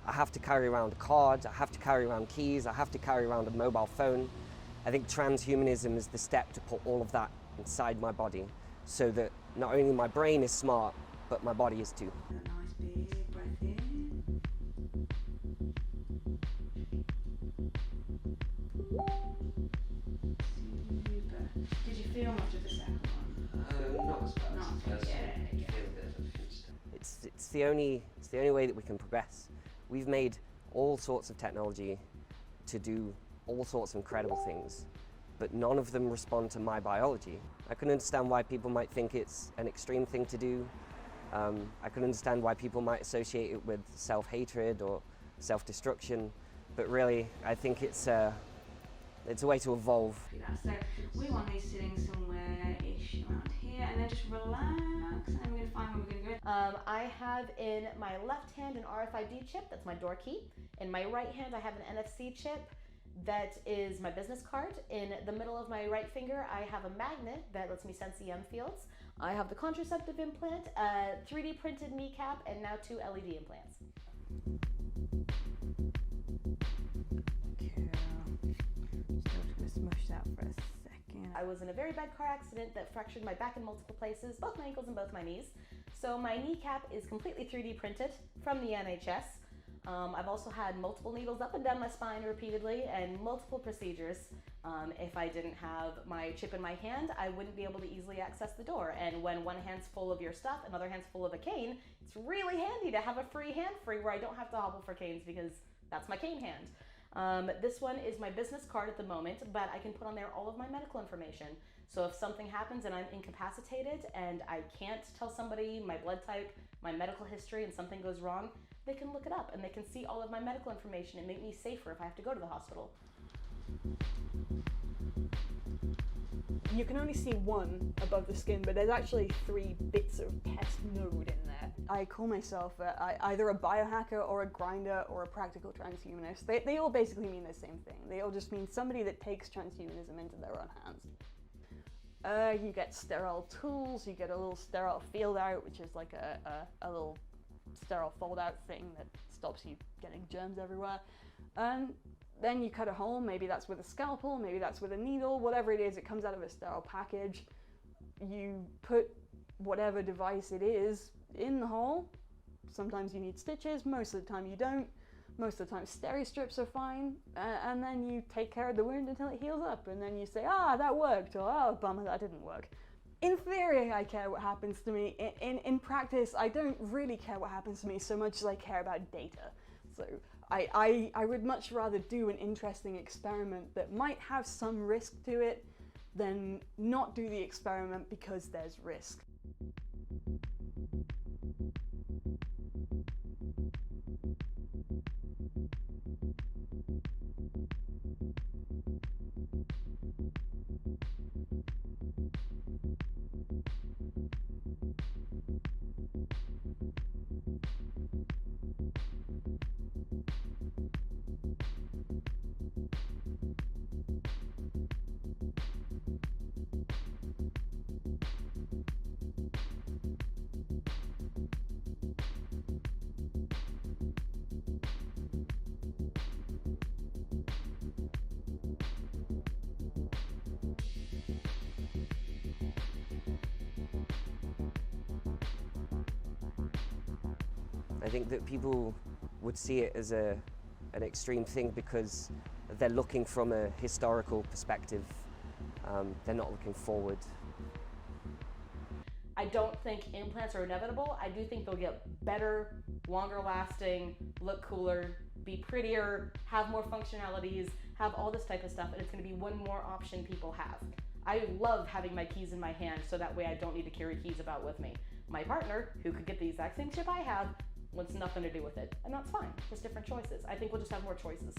I have to carry around a card, I have to carry around keys, I have to carry around a mobile phone. I think transhumanism is the step to put all of that inside my body so that not only my brain is smart, but my body is too. A nice big breath in. Super. Did you feel much of the second one? Not as bad Not as the first yeah, one. yeah. Feel a bit of a pinch. It's the only way that we can progress. We've made all sorts of technology to do all sorts of incredible things, but none of them respond to my biology. I can understand why people might think it's an extreme thing to do. I can understand why people might associate it with self-hatred or self-destruction, but really, I think it's a way to evolve. So we want these sitting somewhere-ish around here, and then just relax, and then we're going to find where we're going to go. I have in my left hand an RFID chip, that's my door key. In my right hand I have an NFC chip, that is my business card. In the middle of my right finger I have a magnet that lets me sense EM fields. I have the contraceptive implant, a 3D printed kneecap, and now 2 LED implants. Still just going to smush that for a second. I was in a very bad car accident that fractured my back in multiple places, both my ankles and both my knees. So my kneecap is completely 3D printed from the NHS. I've also had multiple needles up and down my spine repeatedly and multiple procedures. If I didn't have my chip in my hand, I wouldn't be able to easily access the door. And when one hand's full of your stuff, another hand's full of a cane, it's really handy to have a free hand free where I don't have to hobble for canes because that's my cane hand. This one is my business card at the moment, but I can put on there all of my medical information. So if something happens and I'm incapacitated and I can't tell somebody my blood type, my medical history, and something goes wrong, they can look it up and they can see all of my medical information and make me safer if I have to go to the hospital. You can only see one above the skin, but there's actually 3 bits of test node in there. I call myself either a biohacker or a grinder or a practical transhumanist. They all basically mean the same thing. They all just mean somebody that takes transhumanism into their own hands. You get sterile tools, you get a little sterile field out, which is like a little sterile fold out thing that stops you getting germs everywhere. And then you cut a hole, maybe that's with a scalpel, maybe that's with a needle, whatever it is, it comes out of a sterile package. You put whatever device it is in the hole. Sometimes you need stitches, most of the time you don't. Most of the time steri-strips are fine, and then you take care of the wound until it heals up, and then you say, ah, that worked, or oh, bummer, that didn't work. In theory, I care what happens to me. In practice, I don't really care what happens to me so much as I care about data. So I would much rather do an interesting experiment that might have some risk to it than not do the experiment because there's risk. I think that people would see it as an extreme thing because they're looking from a historical perspective. They're not looking forward. I don't think implants are inevitable. I do think they'll get better, longer lasting, look cooler, be prettier, have more functionalities, have all this type of stuff, and it's going to be one more option people have. I love having my keys in my hand so that way I don't need to carry keys about with me. My partner, who could get the exact same chip I have, wants nothing to do with it, and that's fine, just different choices. I think we'll just have more choices.